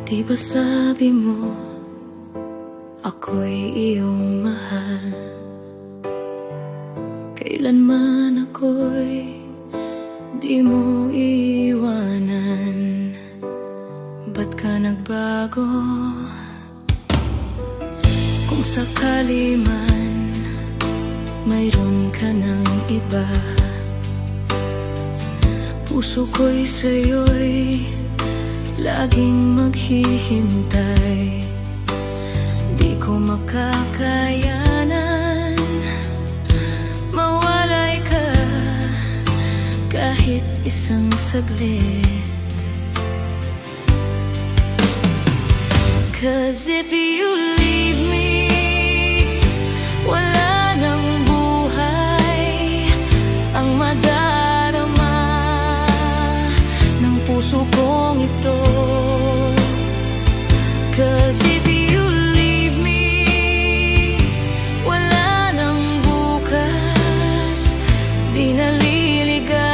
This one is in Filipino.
Di ba sabi mo ako'y iyong mahal? Kailanman ako'y di mo iiwanan. Ba't ka nagbago? Kung sakali man mayroon ka ng iba, puso ko'y sa'yo'y laging maghihintay. Di ko makakayanan mawalay ka kahit isang saglit. 'Cause if you leave me, wala nang buhay ang madarama ng puso kong ito. 'Cause if you leave me, wala nang bukas, di naliligaw